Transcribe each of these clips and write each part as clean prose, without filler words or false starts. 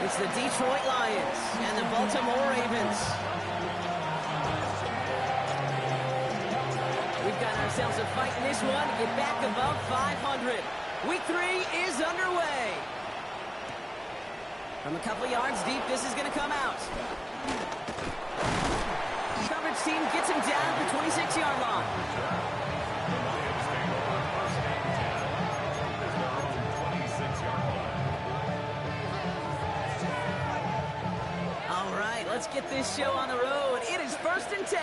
It's the Detroit Lions and the Baltimore Ravens. We've got ourselves a fight in this one to get back above 500. Week 3 is underway. From a couple yards deep, this is going to come out. Coverage team gets him down at the 26-yard line. All right, let's get this show on the road. It is 1st and 10.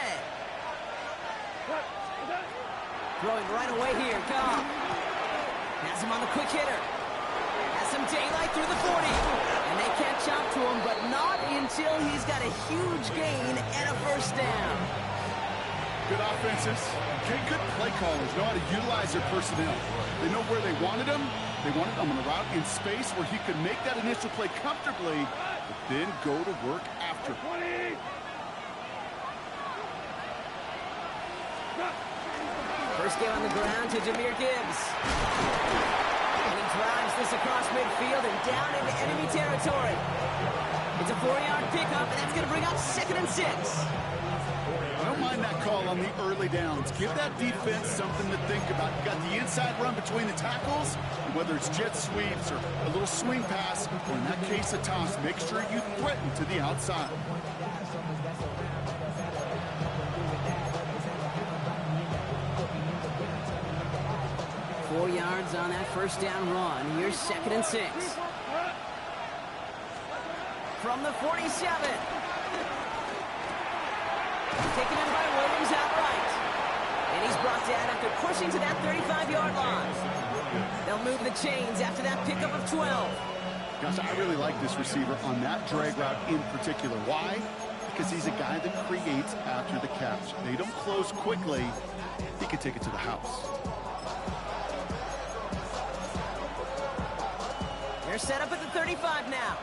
Throwing right away here, Goff. Has him on the quick hitter. Has some daylight through the 40. And they can't jump to him, but not until he's got a huge gain and a first down. Good offenses. Okay, good play callers know how to utilize their personnel. They know where they wanted him. They wanted him on a route in space where he could make that initial play comfortably, but then go to work after. First game on the ground to Jahmyr Gibbs. And he drives this across midfield and down into enemy territory. It's a 4-yard pickup, and that's going to bring up 2nd and 6. I don't mind that call on the early downs. Give that defense something to think about. You got the inside run between the tackles, and whether it's jet sweeps or a little swing pass, or in that case a toss, make sure you threaten to the outside. Four yards on that first down run. Here's 2nd and 6. From the 47. Taken in by Williams outright. And he's brought down after pushing to that 35-yard line. They'll move the chains after that pickup of 12. Gosh, I really like this receiver on that drag route in particular. Why? Because he's a guy that creates after the catch. They don't close quickly. He can take it to the house. They're set up at the 35 now.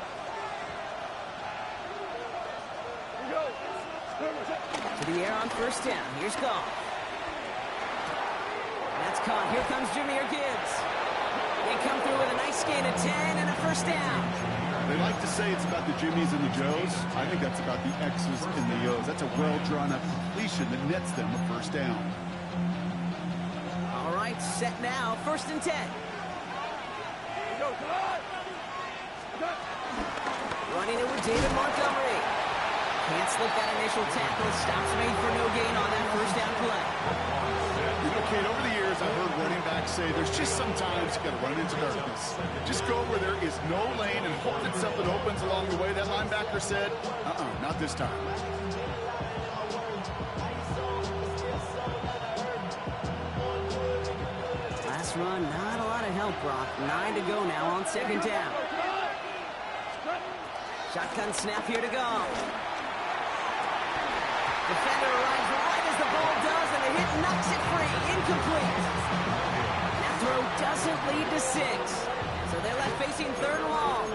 To the air on first down. Here's Goff. That's caught. Here comes Jahmyr Gibbs. They come through with a nice gain of 10 and a first down. They like to say it's about the Jimmies and the Joes. I think that's about the X's and the O's. That's a well-drawn-up completion that nets them a first down. All right, set now. 1st and 10. Running it with David Montgomery. Can't slip that initial tackle. Stops made for no gain on that first down play. You know, Kate, over the years, I've heard running backs say there's just sometimes you got to run into darkness. Just go where there is no lane and hope that something opens along the way. That linebacker said, not this time. Last run, not a lot of help, Brock. 9 to go now on 2nd down. Shotgun snap here to go. Defender arrives right as the ball does, and the hit knocks it free. Incomplete. That throw doesn't lead to 6. So they're left facing 3rd and long.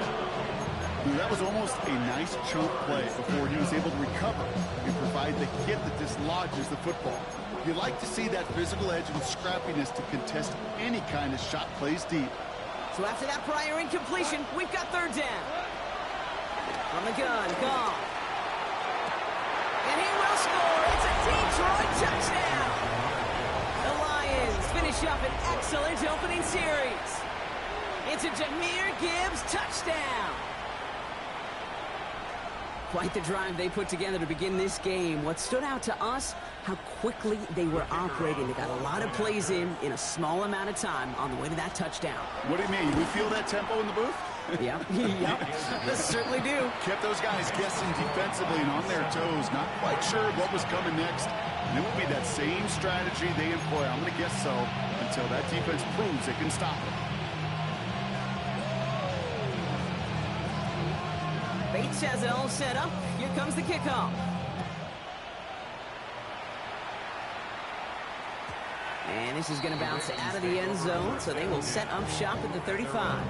That was almost a nice chunk play before he was able to recover and provide the hit that dislodges the football. You like to see that physical edge and scrappiness to contest any kind of shot plays deep. So after that prior incompletion, we've got 3rd down. From the gun, Goff. And he will score. It's a Detroit touchdown. The Lions finish up an excellent opening series. It's a Jahmyr Gibbs touchdown. Quite the drive they put together to begin this game. What stood out to us, how quickly they were operating. They got a lot of plays in a small amount of time on the way to that touchdown. What do you mean? We feel that tempo in the booth? Yeah, they certainly do. Kept those guys guessing defensively and on their toes, not quite sure what was coming next. And it will be that same strategy they employ, I'm going to guess so, until that defense proves they can stop it. Bates has it all set up. Here comes the kickoff. And this is going to bounce out of the end zone, so they will set up shop at the 35.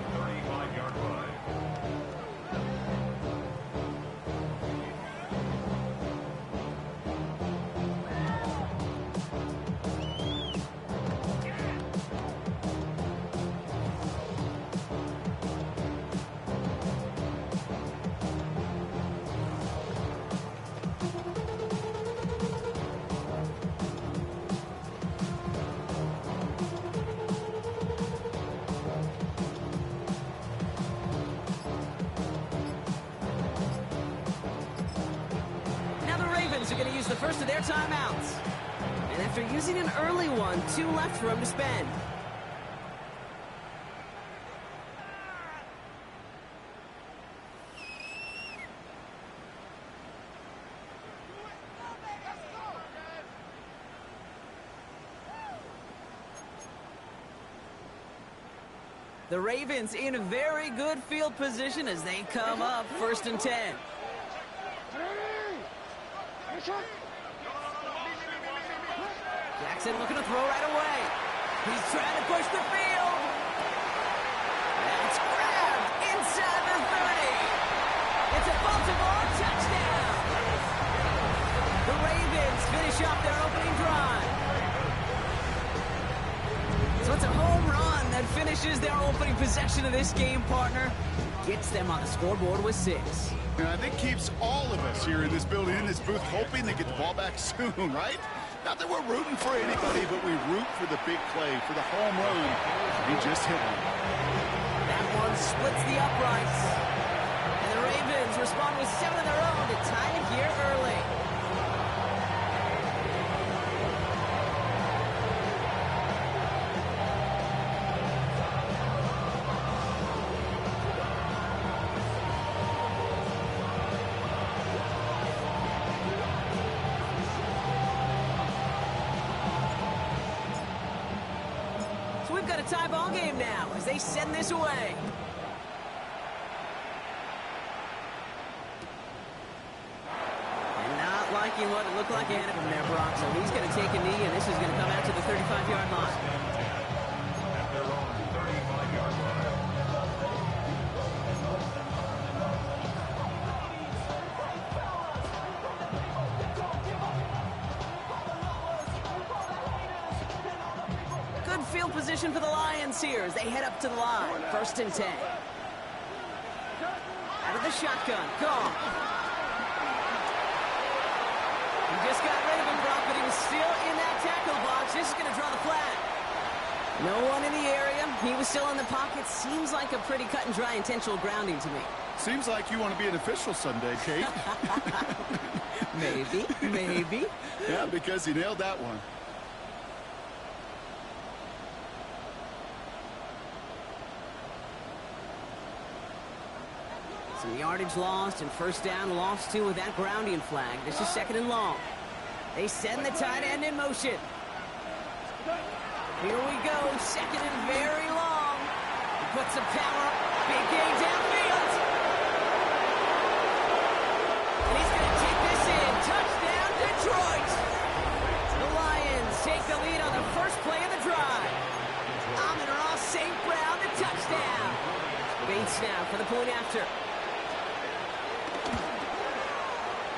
use the first of their timeouts. And after using an early one, 2 left for him to spend. The Ravens in a very good field position as they come up 1st and 10. Jackson looking to throw right away. He's trying to push the field. That's grabbed inside the 30. It's a Baltimore touchdown. The Ravens finish off their opening drive. So it's a home run that finishes their opening possession of this game, partner. Gets them on the scoreboard with 6. And I think keeps all of us here in this building, in this booth, hoping they get the ball back soon, right? Not that we're rooting for anybody, but we root for the big play, for the home run. He just hit one. That one splits the uprights. And the Ravens respond with 7 of their own to tie it here early. We've got a tie ball game now as they send this away. And not liking what it looked like ahead of him there, Brock. So he's going to take a knee, and this is going to come out to the 35-yard line. At their own 35-yard line. Field position for the Lions here as they head up to the line. 1st and 10. Out of the shotgun. Gone. He just got rid of him, Brock, but he was still in that tackle box. This is going to draw the flag. No one in the area. He was still in the pocket. Seems like a pretty cut and dry intentional grounding to me. Seems like you want to be an official someday, Kate. Maybe. Yeah, because he nailed that one. Some yardage lost and 1st down lost too with that grounding flag. This is 2nd and long. They send the tight end in motion. Here we go, 2nd and very long. He puts some power, big gain downfield. And he's going to take this in. Touchdown, Detroit. The Lions take the lead on the first play of the drive. Amon-Ra St. Brown, the touchdown. Bates now for the point after.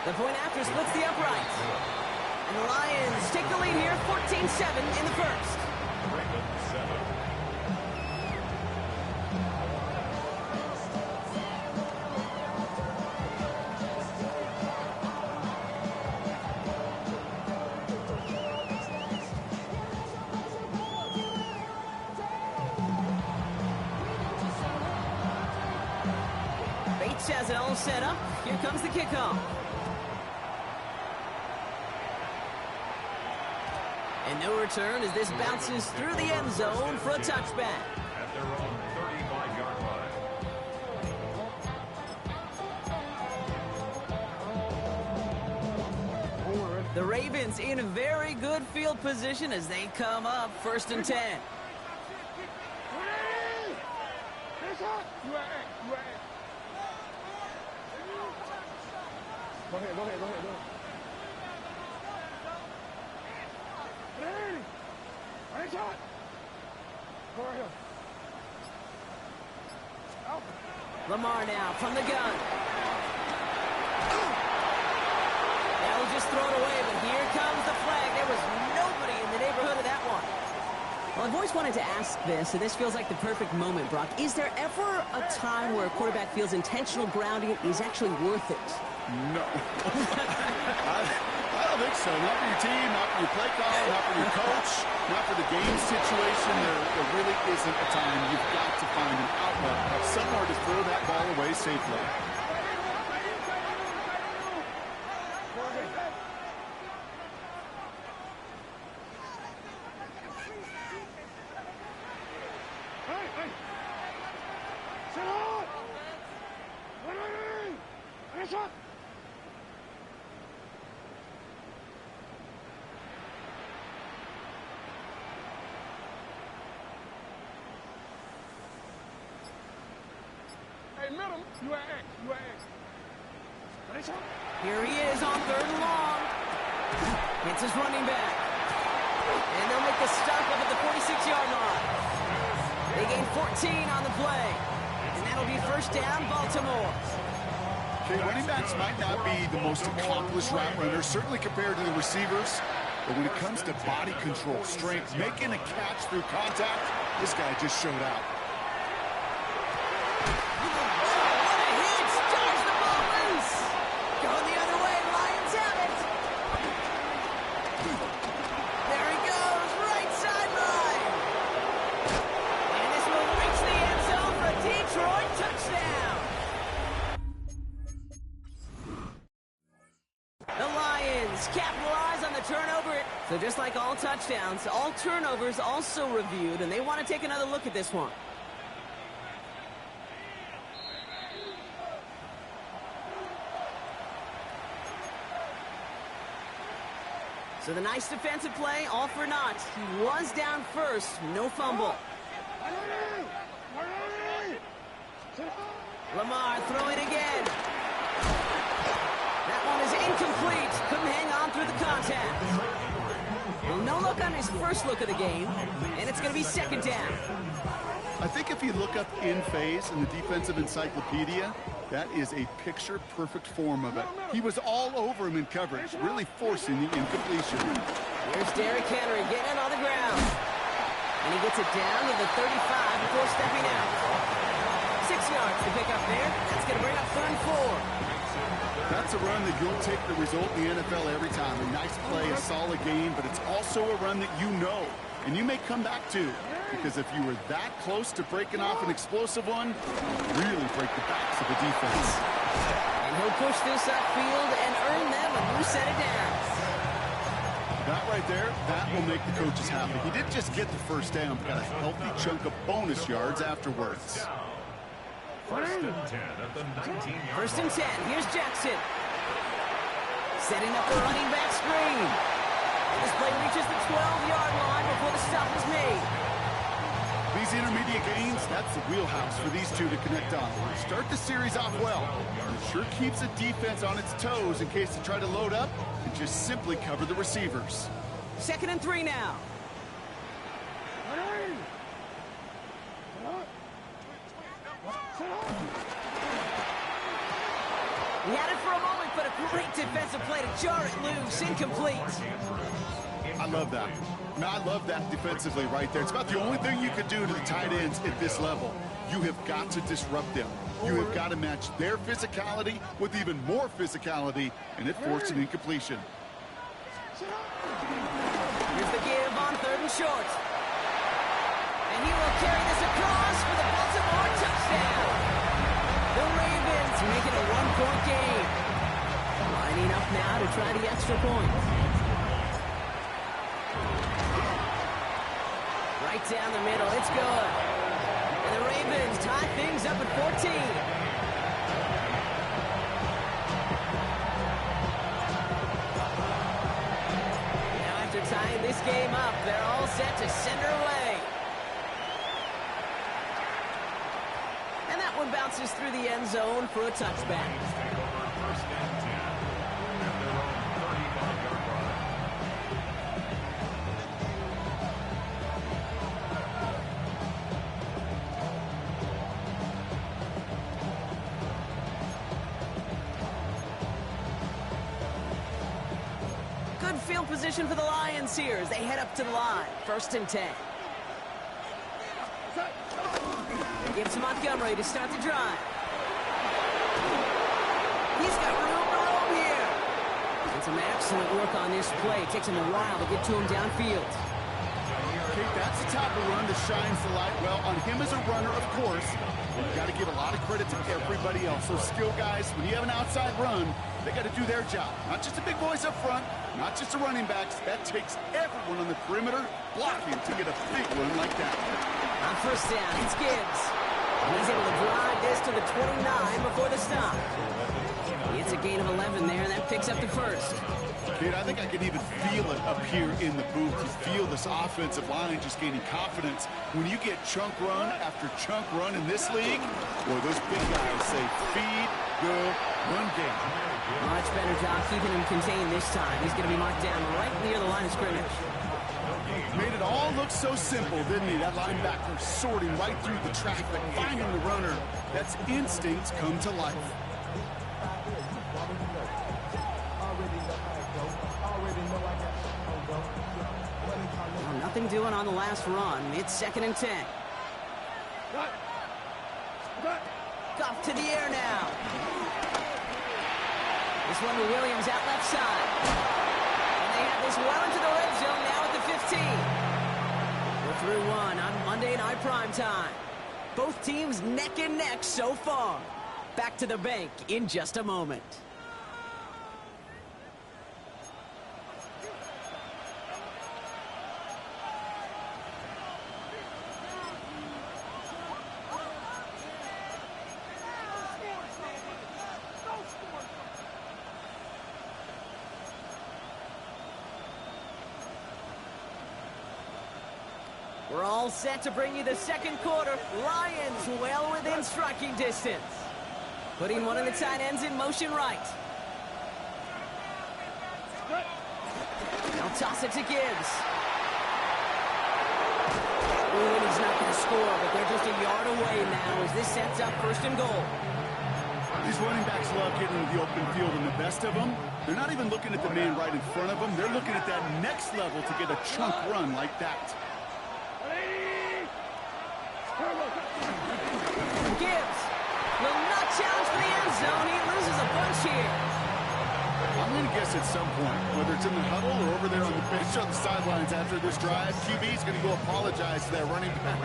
The point after splits the uprights. And the Lions take the lead here, 14-7 in the first. Bates has it all set up. Here comes the kickoff. And no return as this bounces through the end zone for a touchback. At their own 35-yard line. The Ravens in a very good field position as they come up 1st and 10. Go ahead. Ready, shot. Go right here. Out. Lamar now from the gun. That'll just throw it away, but here comes the flag. There was nobody in the neighborhood of that one. Well, I've always wanted to ask this, and this feels like the perfect moment, Brock. Is there ever a time where a quarterback feels intentional grounding is actually worth it? No. I don't think so. Not for your team, not for your play call, not for your coach, not for the game situation. There really isn't a time. You've got to find an outlet, somewhere to throw that ball away safely. Ready, shot. Hey, middle, you at X, you at X. Ready, shot. Here he is on 3rd and long. Hits his running back. And they'll make the stop up at the 46-yard line. They gain 14 on the play. And that'll be 1st down, Baltimore. Okay, running backs might not be the most accomplished route runners, certainly compared to the receivers. But when it comes to body control, strength, making a catch through contact, this guy just showed out. What a hit! Dodge the ball loose! Going the other way, Lions have it! There he goes, right sideline! And this will reach the end zone for a Detroit touchdown! The Lions capitalize on the turnover. So just like all touchdowns, all turnovers also reviewed, and they want to take another look at this one. So the nice defensive play, all for naught. He was down first, no fumble. Lamar throwing again. That one is incomplete. Couldn't hang on through the contact. Well, no look on his first look of the game, and it's going to be 2nd down. I think if you look up in phase in the defensive encyclopedia, that is a picture-perfect form of it. He was all over him in coverage, really forcing the incompletion. Here's Derrick Henry getting it on the ground. And he gets it down to the 35 before stepping out. 6 yards to pick up there. That's going to bring up 3rd and 4. That's a run that you'll take the result in the NFL every time. A nice play, a solid game, but it's also a run that you know, and you may come back to, because if you were that close to breaking off an explosive one, you really break the backs of the defense. And he'll push this upfield and earn them a new set of downs. That right there, that will make the coaches happy. He didn't just get the 1st down, but got a healthy chunk of bonus yards afterwards. 1st and 10 at the 19-yard 1st and 10. Here's Jackson. Setting up the running back screen. And this play reaches the 12-yard line before the stop is made. These intermediate gains, that's the wheelhouse for these two to connect on. Start the series off well. It sure keeps the defense on its toes in case they try to load up and just simply cover the receivers. 2nd and 3 now. He had it for a moment, but a great defensive play to jar it loose. Incomplete. I love that. I love that defensively right there. It's about the only thing you could do to the tight ends at this level. You have got to disrupt them. You have got to match their physicality with even more physicality, and it forced an incompletion. Here's the give on 3rd and short. And he will carry this across for the Baltimore touchdown. The Ravens make it a 1-point game. Lining up now to try the extra point. Right down the middle, it's good. And the Ravens tie things up at 14. Now after tying this game up, they're all set to send her away. And that one bounces through the end zone for a touchback. Good field position for the Lions here as they head up to the line. 1st and 10. Gives to Montgomery to start the drive. He's got room to roam here. And some excellent work on this play. It takes him a while to get to him downfield. Okay, that's the type of run that shines the light well on him as a runner, of course. You've got to give a lot of credit to everybody else. Those skill guys, when you have an outside run, they got to do their job. Not just the big boys up front, not just the running backs. That takes everyone on the perimeter blocking to get a big run like that. On 1st down, it's Gibbs. He's able to drive this to the 29 before the stop. It's gain of 11 there, and that picks up the first. Kate, I think I can even feel it up here in the booth. You feel this offensive line just gaining confidence. When you get chunk run after chunk run in this league, boy, those big guys say feed, good, run game. Much better job keeping him contained this time. He's going to be marked down right near the line of scrimmage. Made it all look so simple, didn't he? That linebacker sorting right through the traffic, finding the runner. That's instincts come to life. Well, nothing doing on the last run. It's 2nd and 10. Off to the air now. This one to Williams out left side. And they have this well into the red zone now at the 15. We're through one on Monday Night Primetime. Both teams neck and neck so far. Back to the bank in just a moment. We're all set to bring you the second quarter. Lions well within striking distance. Putting one of the tight ends in motion right. They'll toss it to Gibbs. Ooh, and he's not going to score, but they're just a yard away now as this sets up 1st and goal. These running backs love getting into the open field, and the best of them, they're not even looking at the man right in front of them. They're looking at that next level to get a chunk run like that. Gibbs will not challenge for the end zone. He loses a bunch here. I'm going to guess at some point, whether it's in the huddle or over there on the bench on the sidelines after this drive, QB's going to go apologize to that running back.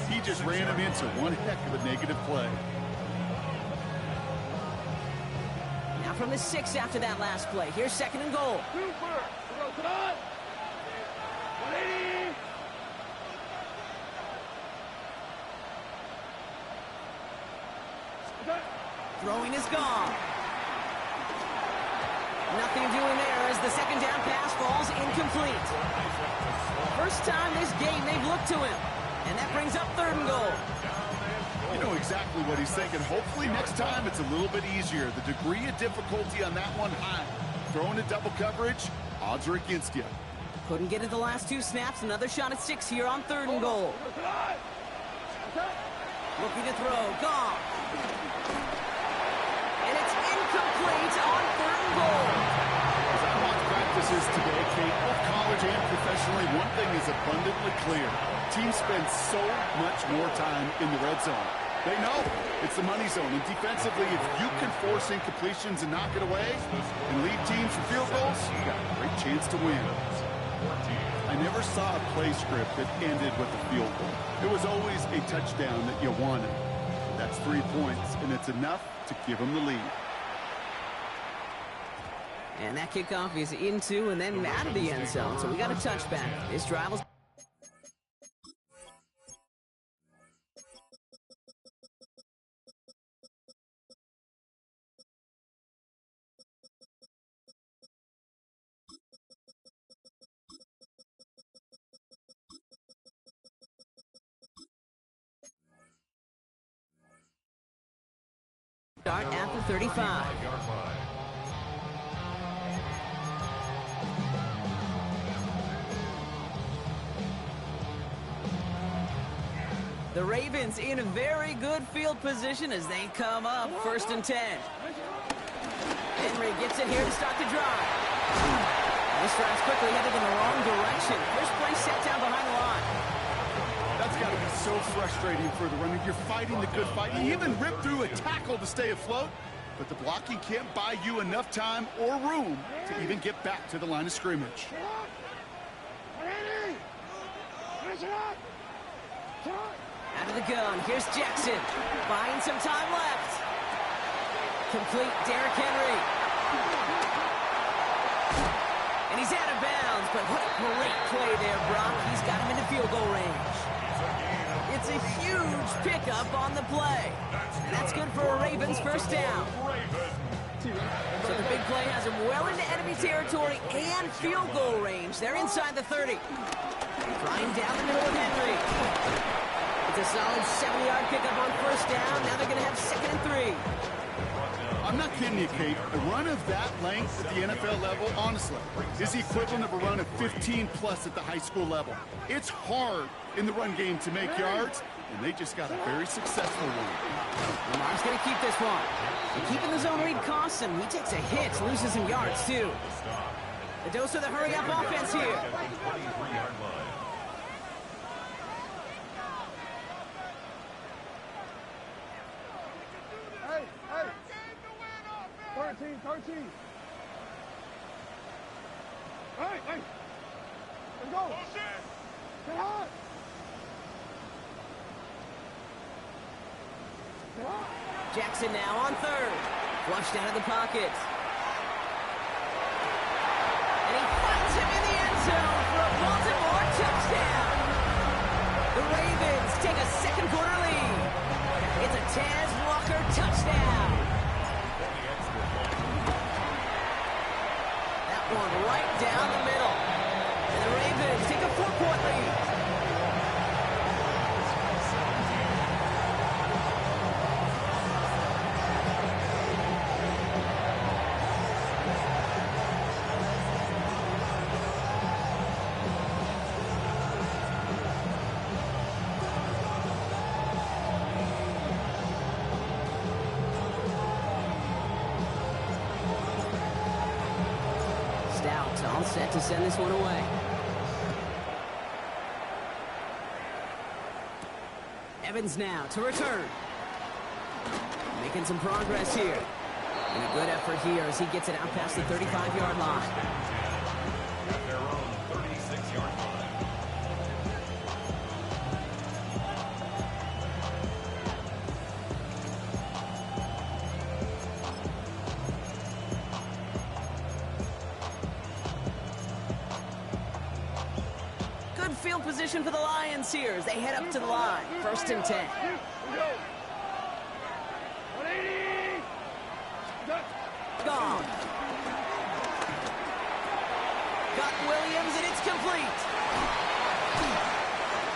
He just ran him into one heck of a negative play. Now from the 6 after that last play. Here's 2nd and goal. Throwing is gone. Nothing doing there as the 2nd down pass falls incomplete. First time this game they've looked to him. And that brings up 3rd and goal. You know exactly what he's thinking. Hopefully next time it's a little bit easier. The degree of difficulty on that one high. Throwing to double coverage, odds are against you. Couldn't get it the last 2 snaps. Another shot at 6 here on 3rd and goal. Looking to throw. Gone. And it's incomplete on 3rd and goal. As I watch practices today, Kate, both college and professionally, one thing is abundantly clear. Teams spend so much more time in the red zone. They know it's the money zone. And defensively, if you can force incompletions and knock it away and lead teams for field goals, you got a great chance to win. I never saw a play script that ended with a field goal. It was always a touchdown that you wanted. That's 3 points, and it's enough to give them the lead. And that kickoff is into and then out of the end zone. So we got a touchback. This drive was... Start at the 35. The Ravens in a very good field position as they come up 1st and 10. Henry gets it here to start the drive. This drive's quickly headed in the wrong direction. First play set down behind the line. That's got to be so frustrating for the runner. You're fighting the good fight. You even rip through a tackle to stay afloat, but the blocking can't buy you enough time or room to even get back to the line of scrimmage. Out of the gun, here's Jackson. Buying some time left. Complete, Derrick Henry. And he's out of bounds, but what a great play there, Brock. He's got him into field goal range. It's a huge pickup on the play. And that's good for a Ravens first down. So them well into enemy territory and field goal range. They're inside the 30. Flying down the middle of Henry. It's a solid 70-yard pickup on first down. Now they're going to have 2nd and 3. I'm not kidding you, Kate. A run of that length at the NFL level, honestly, is the equivalent of a run of 15-plus at the high school level. It's hard in the run game to make yards, and they just got a very successful one. Lamar's going to keep this one. And keeping the zone read costs him. He takes a hit, loses some yards, too. The dose of the hurry-up offense here. Hey, hey. 13. Hey, hey. Let's go. Get hot. Jackson now on 3rd. Flushed out of the pocket. And he finds him in the end zone for a Baltimore touchdown. The Ravens take a second-quarter lead. It's a Taz Walker touchdown. That one right down the middle. And the Ravens take a 4-point lead. All set to send this one away. Evans now to return. Making some progress here. And a good effort here as he gets it out past the 35-yard line. At their own 36-yard line. Field position for the Lions here as they head up to the line. 1st and 10. Gone. Got Williams, and it's complete.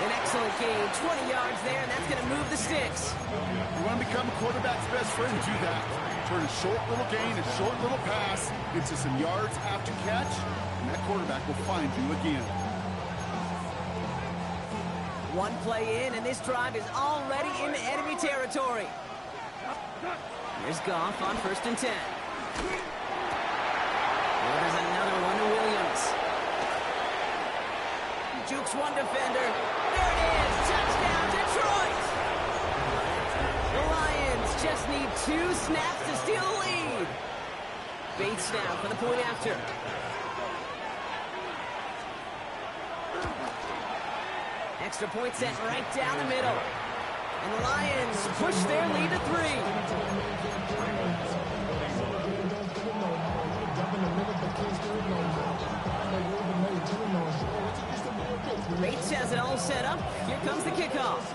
An excellent gain. 20 yards there, and that's going to move the sticks. You want to become a quarterback's best friend, do that. Turn a short little gain, a short little pass into some yards after catch, and that quarterback will find you again. One play in, and this drive is already into enemy territory. Here's Goff on 1st and 10. Oh, there's another one to Williams. Jukes one defender. There it is. Touchdown, Detroit. The Lions just need 2 snaps to steal the lead. Bates now for the point after. Extra point set right down the middle. And the Lions push their lead to 3. Bates has it all set up. Here comes the kickoff.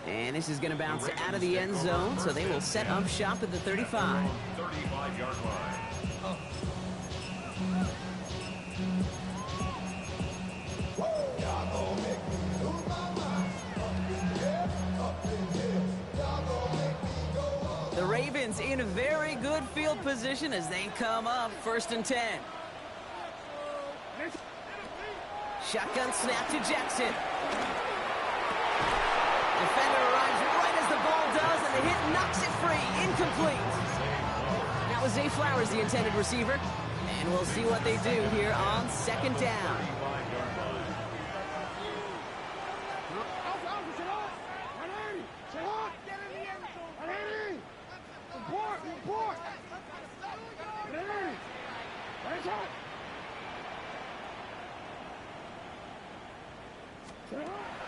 And this is going to bounce out of the end zone, so they will set up shop at the 35. 35-yard line. The Ravens in very good field position as they come up 1st and 10. Shotgun snap to Jackson. Defender arrives right as the ball does, and the hit knocks it free. Incomplete. That was Zay Flowers, the intended receiver. And we'll see what they do here on 2nd down.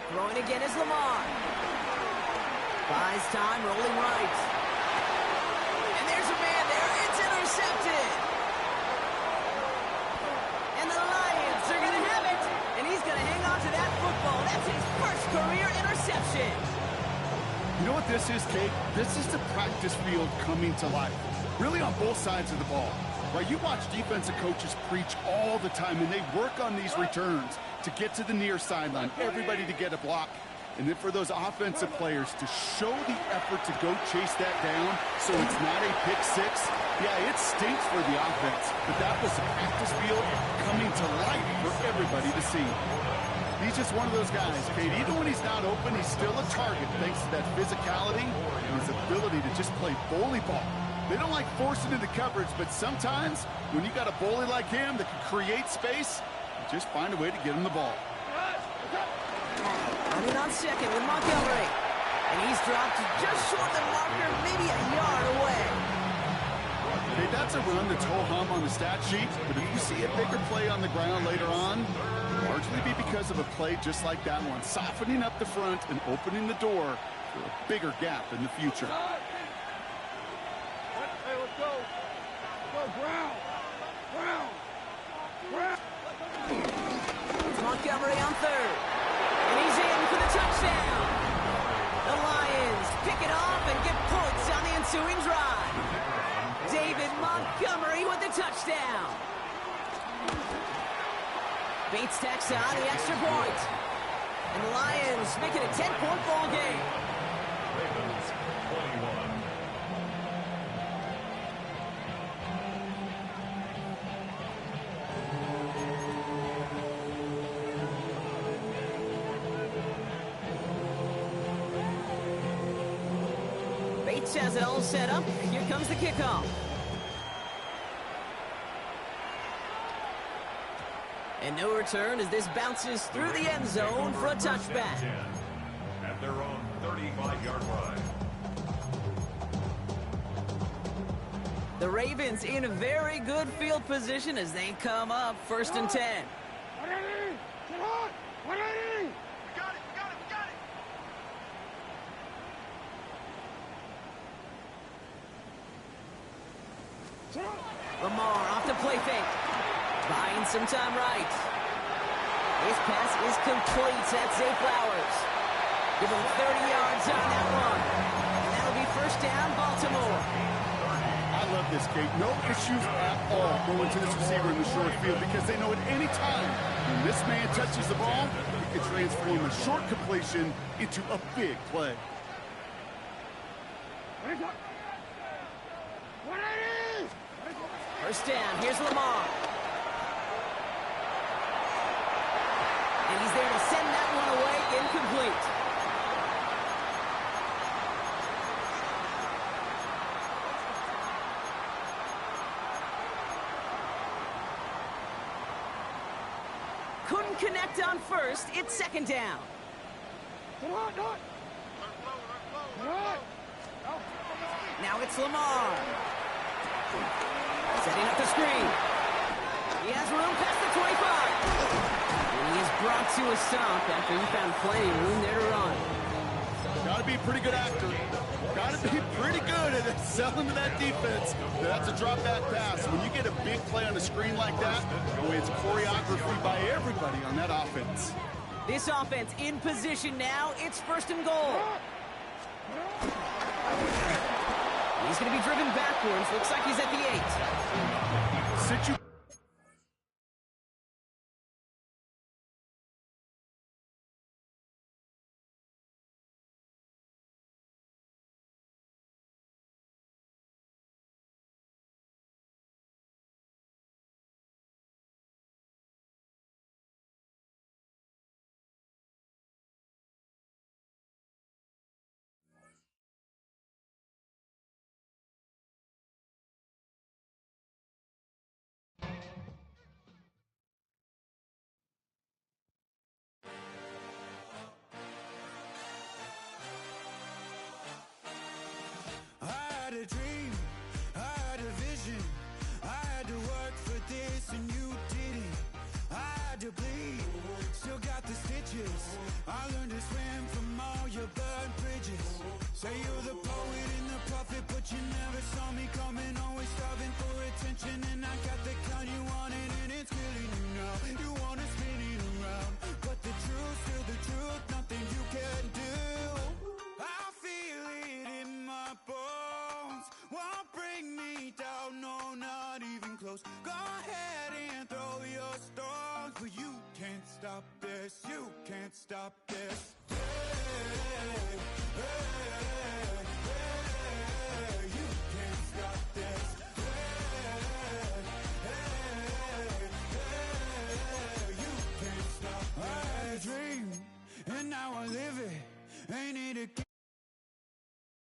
Throwing again is Lamar. Buys time, rolling right. And there's a man there. It's intercepted. And the Lions are going to have it. And he's going to hang on to that football. That's his first career interception. You know what this is, Kate? This is the practice field coming to life. Really on both sides of the ball. Right, you watch defensive coaches preach all the time, and they work on these returns to get to the near sideline, everybody to get a block. And then for those offensive players to show the effort to go chase that down so it's not a pick six, yeah, it stinks for the offense. But that was the practice field coming to life for everybody to see. He's just one of those guys, Kate. Even when he's not open, he's still a target thanks to that physicality and his ability to just play bully ball. They don't like forcing into coverage, but sometimes when you got a bully like him that can create space, you just find a way to get him the ball. Running on second with Montgomery. And he's dropped just short of the marker, maybe a yard away. Okay, that's a run that's ho-hum on the stat sheet, but if you see a bigger play on the ground later on, it'll largely be because of a play just like that one, softening up the front and opening the door for a bigger gap in the future. Hey, let's go. Let's go, ground. Ground. Ground. It's Montgomery on third. And he's in for the touchdown. The Lions pick it off and get points on the ensuing drive. David Montgomery with the touchdown. Bates tacks on the extra point. And the Lions make it a 10-point ball game. Ravens 21. Bates has it all set up. Here comes the kickoff. And no return as this bounces through the end zone for a touchback. At their own 35-yard line. The Ravens in a very good field position as they come up 1st and 10. 180. Get hot. 180. Got it. Lamar off the play fake. Buying some time right. His pass is complete. That's Zay Flowers. Give him 30 yards on that one. And that'll be 1st down, Baltimore. I love this, Kate. No issues at all going to this receiver in the short field because they know at any time when this man touches the ball, he can transform a short completion into a big play. 180. 1st down. Here's Lamar. And he's there to send that one away, incomplete. Couldn't connect on 1st. It's 2nd down. Get hot. Get hot. Now it's Lamar. Setting up the screen. He has room past the 25. And he is brought to a stop after he found plenty of room there to run. Got to be a pretty good actor. Got to be pretty good at selling to that defense. That's a drop back pass. When you get a big play on a screen like that, it's choreography by everybody on that offense. This offense in position now. It's 1st and goal. He's going to be driven backwards. Looks like he's at the 8. Since you